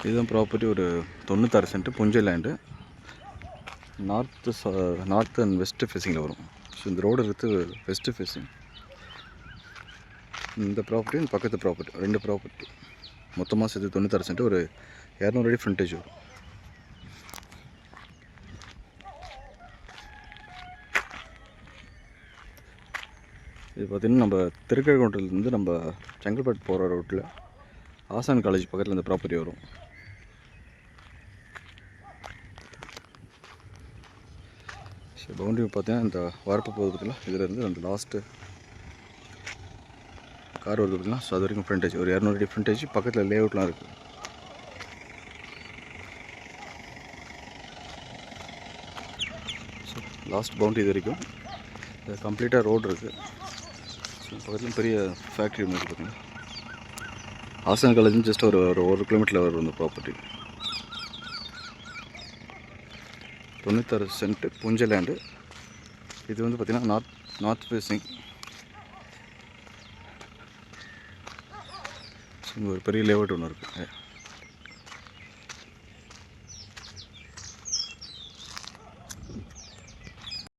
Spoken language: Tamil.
இதுதான் ப்ராப்பர்ட்டி. ஒரு 96 சென்ட் புஞ்சை லேண்டு. நார்த் அண்ட் வெஸ்ட்டு ஃபேஸிங்கில் வரும். ஸோ இந்த ரோடு எடுத்து வெஸ்ட்டு ஃபேஸிங். இந்த ப்ராப்பர்ட்டி இந்த பக்கத்து ப்ராப்பர்ட்டி, 2 ப்ராப்பர்ட்டி மொத்தமாக சேர்த்து 96 சென்ட். ஒரு 200 அடி ஃப்ரண்டேஜ் வரும். இது பார்த்திங்கன்னா நம்ம திருக்கழுக்குன்றத்துலேருந்து நம்ம செங்கல்பட்டு போகிற ரோட்டில் ஆசான் காலேஜ் பக்கத்தில் இந்த ப்ராப்பர்ட்டி வரும். ஸோ பவுண்டரி பார்த்தீங்கன்னா இந்த வரப்பு போகுது பார்த்திங்களா, இதிலேருந்து அந்த லாஸ்ட்டு கார் வருது பார்த்திங்களா. ஸோ அது வரைக்கும் ஃப்ரண்டேஜ் ஒரு 200 அடி ஃப்ரண்டேஜ். பக்கத்தில் லேஅவுட்லாம் இருக்குது. ஸோ லாஸ்ட் பவுண்டரி இது வரைக்கும் இது கம்ப்ளீட்டாக ரோடு இருக்குது. ஸோ பக்கத்தில் பெரிய ஃபேக்ட்ரி ஒன்று இருக்குது பார்த்திங்கன்னா. ஆசான் காலேஜ் ஜஸ்ட் ஒரு 1 கிலோமீட்டரில் வரும் இந்த ப்ராப்பர்ட்டி. 96 சென்ட் புஞ்சை லேண்டு. இது வந்து பார்த்திங்கன்னா நார்த் ஃபேஸிங். இங்கே ஒரு பெரிய லேஅவுட் ஒன்று இருக்குது.